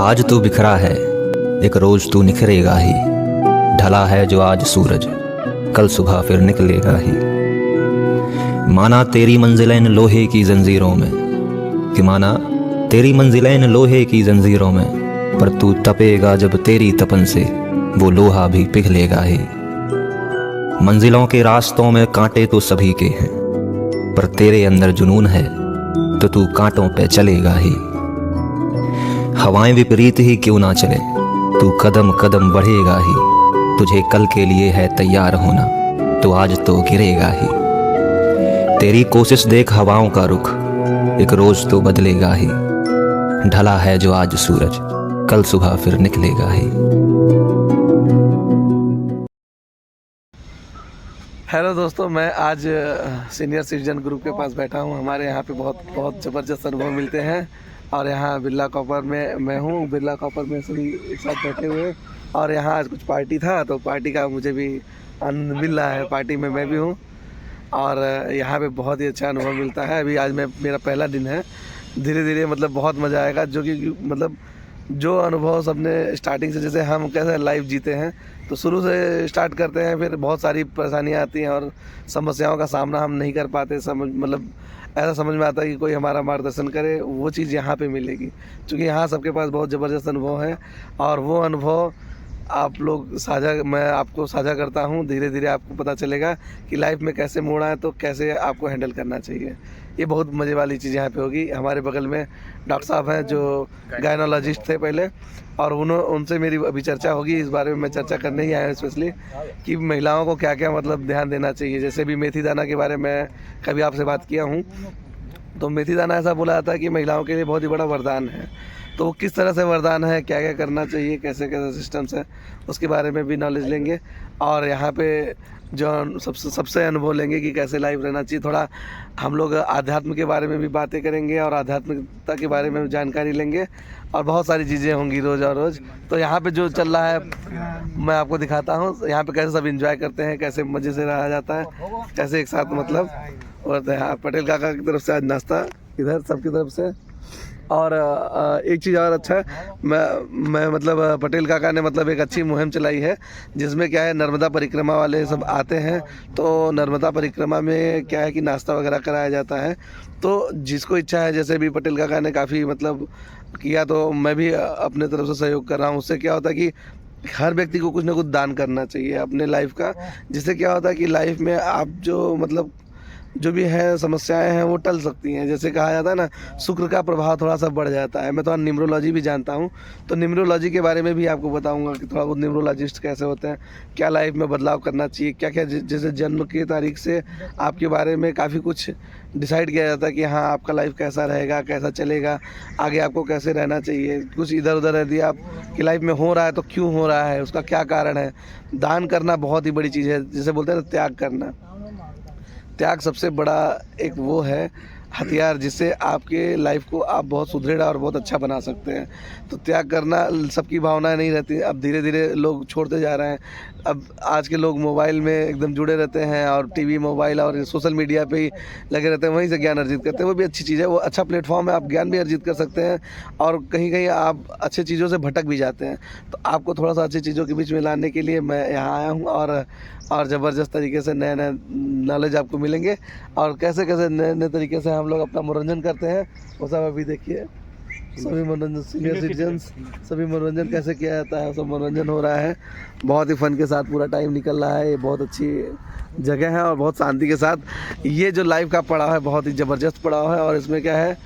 आज तो बिखरा है, एक रोज तू निखरेगा ही। ढला है जो आज सूरज, कल सुबह फिर निकलेगा ही। माना तेरी मंजिलें लोहे की जंजीरों में, कि माना तेरी मंजिलें लोहे की जंजीरों में, पर तू तपेगा जब तेरी तपन से वो लोहा भी पिघलेगा ही। मंजिलों के रास्तों में कांटे तो सभी के हैं, पर तेरे अंदर जुनून है तो तू कांटों पे चलेगा ही। हवाएं विपरीत ही क्यों ना चले, तू कदम कदम बढ़ेगा ही। तुझे कल के लिए है तैयार होना, तो आज तो गिरेगा ही। तेरी कोशिश देख हवाओं का रुख, एक रोज तो बदलेगा ही। ढला है जो आज सूरज, कल सुबह फिर निकलेगा ही। हेलो दोस्तों, मैं आज सीनियर सिटीजन ग्रुप के पास बैठा हूँ। हमारे यहाँ पे बहुत ज़बरदस्त अनुभव मिलते हैं और यहाँ बिरला कॉपर में मैं हूँ। बिरला कॉपर में सभी एक साथ बैठे हुए और यहाँ आज कुछ पार्टी था, तो पार्टी का मुझे भी आनंद मिल रहा है। पार्टी में मैं भी हूँ और यहाँ पे बहुत ही अच्छा अनुभव मिलता है। अभी आज मेरा पहला दिन है। धीरे धीरे मतलब बहुत मज़ा आएगा, जो कि मतलब जो अनुभव सबने स्टार्टिंग से, जैसे हम कैसे लाइफ जीते हैं, तो शुरू से स्टार्ट करते हैं, फिर बहुत सारी परेशानियां आती हैं और समस्याओं का सामना हम नहीं कर पाते। मतलब ऐसा समझ में आता है कि कोई हमारा मार्गदर्शन करे, वो चीज़ यहाँ पे मिलेगी। क्योंकि यहाँ सबके पास बहुत ज़बरदस्त अनुभव है और वो अनुभव मैं आपको साझा करता हूँ। धीरे धीरे आपको पता चलेगा कि लाइफ में कैसे मोड़ आए तो कैसे आपको हैंडल करना चाहिए। ये बहुत मज़े वाली चीज़ यहाँ पे होगी। हमारे बगल में डॉक्टर साहब हैं जो गायनोलॉजिस्ट थे पहले, और उनसे मेरी अभी चर्चा होगी। इस बारे में मैं चर्चा करने ही आया हूँ स्पेशली कि महिलाओं को क्या क्या मतलब ध्यान देना चाहिए। जैसे भी मेथी दाना के बारे में कभी आपसे बात किया हूँ, तो मेथी दाना ऐसा बोला जाता है कि महिलाओं के लिए बहुत ही बड़ा वरदान है। तो वो किस तरह से वरदान है, क्या क्या करना चाहिए, कैसे कैसे सिस्टम्स है, उसके बारे में भी नॉलेज लेंगे। और यहाँ पे जो सबसे अनुभव लेंगे कि कैसे लाइफ रहना चाहिए। थोड़ा हम लोग आध्यात्म के बारे में भी बातें करेंगे और आध्यात्मिकता के बारे में जानकारी लेंगे और बहुत सारी चीज़ें होंगी रोज़ और रोज़। तो यहाँ पे जो चल रहा है मैं आपको दिखाता हूँ। यहाँ पे कैसे सब एंजॉय करते हैं, कैसे मज़े से रहा जाता है, कैसे एक साथ मतलब। और पटेल काका की तरफ से आज नाश्ता इधर सबकी तरफ से। और एक चीज़ और अच्छा है, मैं मतलब पटेल काका ने मतलब एक अच्छी मुहिम चलाई है, जिसमें क्या है नर्मदा परिक्रमा वाले सब आते हैं। तो नर्मदा परिक्रमा में क्या है कि नाश्ता वगैरह कराया जाता है। तो जिसको इच्छा है, जैसे भी पटेल काका ने काफ़ी मतलब किया, तो मैं भी अपने तरफ से सहयोग कर रहा हूँ। उससे क्या होता है कि हर व्यक्ति को कुछ ना कुछ दान करना चाहिए अपने लाइफ का, जिससे क्या होता है कि लाइफ में आप जो मतलब जो भी है समस्याएं हैं वो टल सकती हैं। जैसे कहा जाता है ना, शुक्र का प्रभाव थोड़ा सा बढ़ जाता है। मैं थोड़ा न्यूमरोलॉजी भी जानता हूँ, तो न्यूमरोलॉजी के बारे में भी आपको बताऊंगा कि थोड़ा बहुत न्यूमरोलॉजिस्ट कैसे होते हैं, क्या लाइफ में बदलाव करना चाहिए, क्या क्या जैसे जन्म की तारीख से आपके बारे में काफ़ी कुछ डिसाइड किया जाता है कि हाँ आपका लाइफ कैसा रहेगा, कैसा चलेगा, आगे आपको कैसे रहना चाहिए। कुछ इधर उधर रह दिया आप कि लाइफ में हो रहा है तो क्यों हो रहा है, उसका क्या कारण है। दान करना बहुत ही बड़ी चीज़ है। जैसे बोलते हैं ना, त्याग करना। त्याग सबसे बड़ा एक वो है हथियार, जिससे आपके लाइफ को आप बहुत सुदृढ़ और बहुत अच्छा बना सकते हैं। तो त्याग करना, सबकी भावनाएं नहीं रहती। अब धीरे धीरे लोग छोड़ते जा रहे हैं। अब आज के लोग मोबाइल में एकदम जुड़े रहते हैं और टीवी, मोबाइल और सोशल मीडिया पे ही लगे रहते हैं, वहीं से ज्ञान अर्जित करते हैं। वो भी अच्छी चीज़ है, वो अच्छा प्लेटफॉर्म है, आप ज्ञान भी अर्जित कर सकते हैं और कहीं कहीं आप अच्छी चीज़ों से भटक भी जाते हैं। तो आपको थोड़ा सा अच्छी चीज़ों के बीच में लाने के लिए मैं यहाँ आया हूँ और ज़बरदस्त तरीके से नए नए नॉलेज आपको मिलेंगे और कैसे कैसे नए नए तरीके से हम लोग अपना मनोरंजन करते हैं वो सब अभी देखिए। सभी मनोरंजन, सीनियर सिटीजन्स, सभी मनोरंजन कैसे किया जाता है, सब मनोरंजन हो रहा है। बहुत ही फन के साथ पूरा टाइम निकल रहा है। ये बहुत अच्छी जगह है और बहुत शांति के साथ ये जो लाइव का पड़ाव है बहुत ही ज़बरदस्त पड़ाव है। और इसमें क्या है,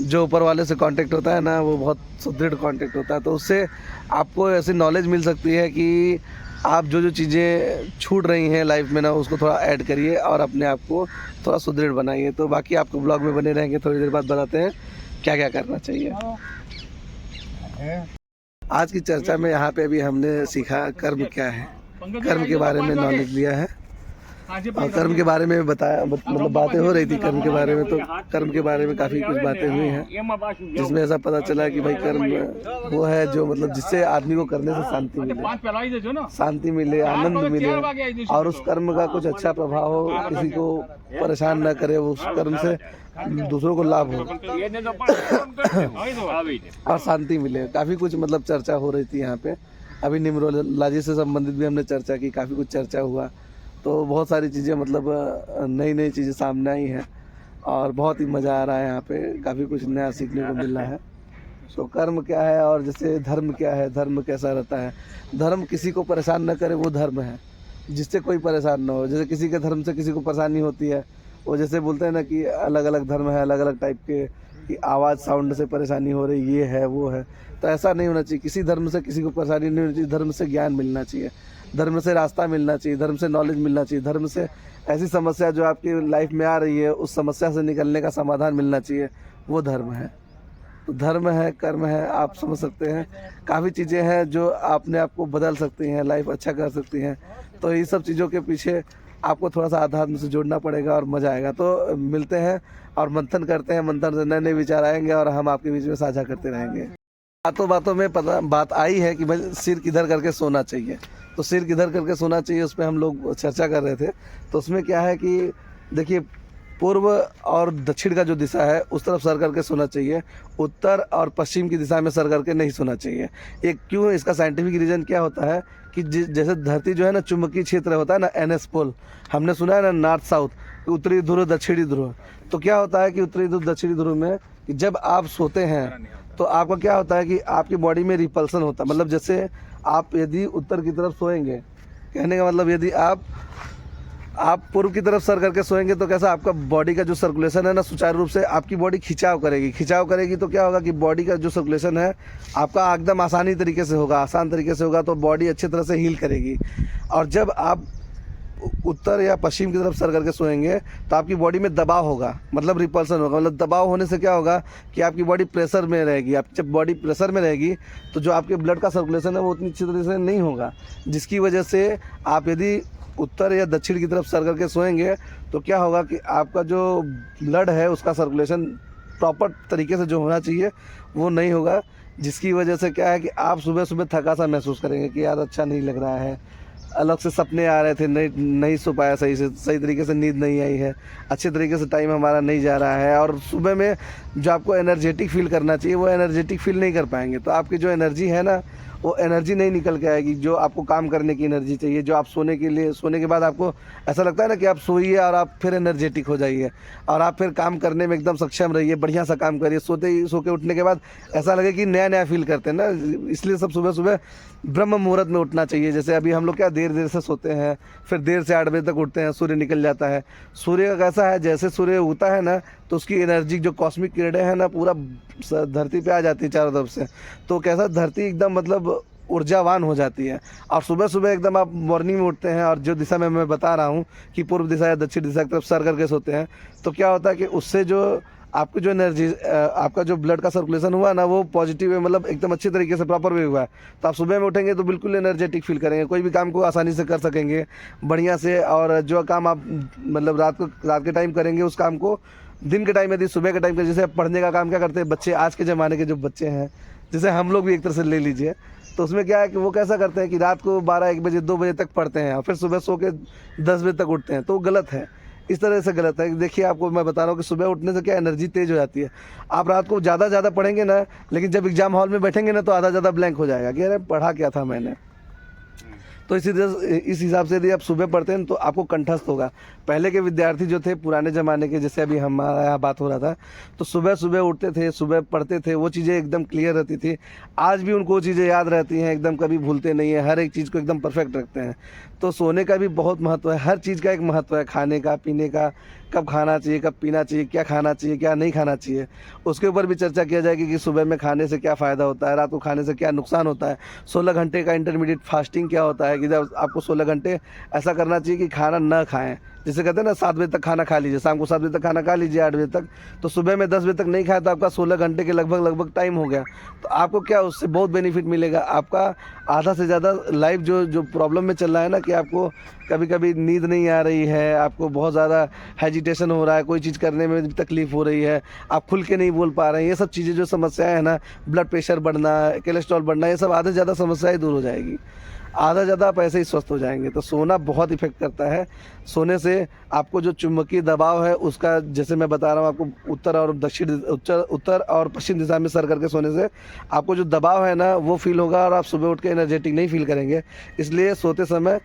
जो ऊपर वाले से कांटेक्ट होता है ना, वो बहुत सुदृढ़ कांटेक्ट होता है। तो उससे आपको ऐसी नॉलेज मिल सकती है कि आप जो चीज़ें छूट रही हैं लाइफ में ना, उसको थोड़ा ऐड करिए और अपने आप को थोड़ा सुदृढ़ बनाइए। तो बाकी आपको ब्लॉग में बने रहेंगे, थोड़ी देर बाद बताते हैं क्या क्या करना चाहिए। आज की चर्चा में यहाँ पे अभी हमने सीखा कर्म क्या है, कर्म के बारे में नॉलेज लिया है। और कर्म के बारे में बताया, मतलब बातें हो रही थी कर्म के बारे में, तो कर्म के बारे में काफ़ी कुछ बातें हुई हैं जिसमें ऐसा पता चला कि भाई कर्म वो है जो मतलब जिससे आदमी को करने से शांति मिले, शांति मिले, आनंद मिले, और उस कर्म का कुछ अच्छा प्रभाव हो, किसी को परेशान न करे, उस कर्म से दूसरों को लाभ हो और शांति मिले। काफ़ी कुछ मतलब चर्चा हो रही थी यहाँ पे। अभी न्यूमरोलॉजी से संबंधित भी हमने चर्चा की, काफ़ी कुछ चर्चा हुआ, तो बहुत सारी चीज़ें मतलब नई नई चीज़ें सामने आई हैं और बहुत ही मज़ा आ रहा है यहाँ पे, काफ़ी कुछ नया सीखने को मिल रहा है। तो कर्म क्या है और जैसे धर्म क्या है, धर्म कैसा रहता है, धर्म किसी को परेशान न करे वो धर्म है, जिससे कोई परेशान ना हो। जैसे किसी के धर्म से किसी को परेशानी होती है, वो जैसे बोलते हैं ना कि अलग अलग धर्म है, अलग अलग टाइप के, कि आवाज़ साउंड से परेशानी हो रही, ये है वो है, तो ऐसा नहीं होना चाहिए। किसी धर्म से किसी को परेशानी नहीं होनी चाहिए। धर्म से ज्ञान मिलना चाहिए, धर्म से रास्ता मिलना चाहिए, धर्म से नॉलेज मिलना चाहिए, धर्म से ऐसी समस्या जो आपकी लाइफ में आ रही है उस समस्या से निकलने का समाधान मिलना चाहिए, वो धर्म है। तो धर्म है, कर्म है, आप समझ सकते हैं। काफ़ी चीज़ें हैं जो अपने आप को बदल सकती हैं, लाइफ अच्छा कर सकती हैं। तो ये सब चीज़ों के पीछे आपको थोड़ा सा आध्यात्म से जोड़ना पड़ेगा और मज़ा आएगा। तो मिलते हैं और मंथन करते हैं, मंथन से नए नए विचार आएंगे और हम आपके बीच में साझा करते रहेंगे। बातों बातों में बात आई है कि भाई सिर किधर करके सोना चाहिए, तो सिर किधर करके सोना चाहिए उस पर हम लोग चर्चा कर रहे थे। तो उसमें क्या है कि देखिए, पूर्व और दक्षिण का जो दिशा है उस तरफ सर करके सोना चाहिए, उत्तर और पश्चिम की दिशा में सर करके नहीं सोना चाहिए। ये क्यों, इसका साइंटिफिक रीज़न क्या होता है कि जैसे धरती जो है ना चुंबकीय क्षेत्र होता है ना, NS पोल, हमने सुना है ना, नॉर्थ साउथ, उत्तरी ध्रुव दक्षिणी ध्रुव। तो क्या होता है कि उत्तरी ध्रुव दक्षिणी ध्रुव में कि जब आप सोते हैं तो आपका क्या होता है कि आपकी बॉडी में रिपल्सन होता है। मतलब जैसे आप यदि उत्तर की तरफ सोएंगे, कहने का मतलब यदि आप पूर्व की तरफ सर करके सोएंगे तो कैसा आपका बॉडी का जो सर्कुलेशन है ना सुचारू रूप से आपकी बॉडी खिंचाव करेगी। तो क्या होगा कि बॉडी का जो सर्कुलेशन है आपका एकदम आसानी तरीके से होगा, आसान तरीके से होगा, तो बॉडी अच्छी तरह से हील करेगी। और जब आप उत्तर या पश्चिम की तरफ सर करके सोएंगे तो आपकी बॉडी में दबाव होगा, मतलब रिपल्सन होगा। मतलब दबाव होने से क्या होगा कि आपकी बॉडी प्रेशर में रहेगी। आप जब बॉडी प्रेशर में रहेगी तो जो आपके ब्लड का सर्कुलेशन है वो उतनी अच्छी तरह से नहीं होगा, जिसकी वजह से आप यदि उत्तर या दक्षिण की तरफ सर करके सोएंगे तो क्या होगा कि आपका जो ब्लड है उसका सर्कुलेशन प्रॉपर तरीके से जो होना चाहिए वो नहीं होगा, जिसकी वजह से क्या है कि आप सुबह सुबह थका सा महसूस करेंगे कि यार अच्छा नहीं लग रहा है, अलग से सपने आ रहे थे, नहीं सो पाया सही तरीके से, नींद नहीं आई है, अच्छे तरीके से टाइम हमारा नहीं जा रहा है, और सुबह में जो आपको एनर्जेटिक फील करना चाहिए वो एनर्जेटिक फील नहीं कर पाएंगे। तो आपकी जो एनर्जी है ना वो एनर्जी नहीं निकल के आएगी, जो आपको काम करने की एनर्जी चाहिए, जो आप सोने के बाद आपको ऐसा लगता है ना कि आप सोइए और आप फिर एनर्जेटिक हो जाइए और आप फिर काम करने में एकदम सक्षम रहिए, बढ़िया सा काम करिए। सो के उठने के बाद ऐसा लगे कि नया फील करते हैं ना, इसलिए सब सुबह सुबह ब्रह्म मुहूर्त में उठना चाहिए। जैसे अभी हम लोग क्या देर से सोते हैं, फिर देर से 8 बजे तक उठते हैं, सूर्य निकल जाता है। सूर्य का कैसा है, जैसे सूर्य उगता है ना तो उसकी एनर्जी जो कॉस्मिक किरणें हैं ना पूरा धरती पे आ जाती है चारों तरफ से, तो कैसा धरती एकदम मतलब ऊर्जावान हो जाती है। और सुबह सुबह एकदम आप मॉर्निंग में उठते हैं और जो दिशा में मैं बता रहा हूँ कि पूर्व दिशा या दक्षिण दिशा की तरफ सर करके सोते हैं, तो क्या होता है कि उससे जो आपकी जो एनर्जी, आपका जो ब्लड का सर्कुलेशन हुआ ना वो पॉजिटिव है, मतलब एकदम अच्छी तरीके से प्रॉपर वे हुआ है। तो आप सुबह में उठेंगे तो बिल्कुल एनर्जेटिक फील करेंगे, कोई भी काम को आसानी से कर सकेंगे बढ़िया से। और जो काम आप मतलब रात के टाइम करेंगे उस काम को दिन के टाइम यदि सुबह के टाइम जैसे आप पढ़ने का काम क्या करते हैं बच्चे, आज के ज़माने के जो बच्चे हैं, जैसे हम लोग भी एक तरह से ले लीजिए, तो उसमें क्या है कि वो कैसा करते हैं कि रात को 12-1 बजे 2 बजे तक पढ़ते हैं और फिर सुबह सो के 10 बजे तक उठते हैं, तो गलत है। इस तरह से गलत है। देखिए आपको मैं बता रहा हूँ कि सुबह उठने से क्या एनर्जी तेज हो जाती है। आप रात को ज़्यादा पढ़ेंगे ना, लेकिन जब एग्जाम हॉल में बैठेंगे ना तो आधा ज़्यादा ब्लैंक हो जाएगा कि अरे पढ़ा क्या था मैंने। तो इस हिसाब से यदि आप सुबह पढ़ते हैं तो आपको कंठस्थ होगा। पहले के विद्यार्थी जो थे पुराने ज़माने के, जैसे अभी हमारा यहाँ बात हो रहा था, तो सुबह सुबह उठते थे, सुबह पढ़ते थे, वो चीज़ें एकदम क्लियर रहती थी। आज भी उनको वो चीज़ें याद रहती हैं, एकदम कभी भूलते नहीं है, हर एक चीज़ को एकदम परफेक्ट रखते हैं। तो सोने का भी बहुत महत्व है, हर चीज़ का एक महत्व है, खाने का, पीने का, कब खाना चाहिए, कब पीना चाहिए, क्या खाना चाहिए, क्या नहीं खाना चाहिए, उसके ऊपर भी चर्चा किया जाएगी कि सुबह में खाने से क्या फ़ायदा होता है, रात को खाने से क्या नुकसान होता है, 16 घंटे का इंटरमीडिएट फास्टिंग क्या होता है कि जब आपको 16 घंटे ऐसा करना चाहिए कि खाना ना खाएं, जैसे कहते हैं ना 7 बजे तक खाना खा लीजिए, शाम को 7 बजे तक खाना खा लीजिए, 8 बजे तक, तो सुबह में 10 बजे तक नहीं खाया तो आपका 16 घंटे के लगभग टाइम हो गया। तो आपको क्या उससे बहुत बेनिफिट मिलेगा, आपका आधा से ज़्यादा लाइफ जो प्रॉब्लम में चल रहा है ना, कि आपको कभी कभी नींद नहीं आ रही है, आपको बहुत ज़्यादा हेजिटेशन हो रहा है, कोई चीज़ करने में तकलीफ़ हो रही है, आप खुल के नहीं बोल पा रहे हैं, ये सब चीज़ें जो समस्याएं हैं ना, ब्लड प्रेशर बढ़ना, कोलेस्ट्रॉल बढ़ना, ये सब आधे से ज़्यादा समस्याएं दूर हो जाएगी, आधा ज़्यादा आप ऐसे ही स्वस्थ हो जाएंगे। तो सोना बहुत इफेक्ट करता है। सोने से आपको जो चुंबकीय दबाव है उसका, जैसे मैं बता रहा हूँ आपको, उत्तर और पश्चिम दिशा में सर करके सोने से आपको जो दबाव है ना वो फील होगा और आप सुबह उठ के एनर्जेटिक नहीं फील करेंगे। इसलिए सोते समय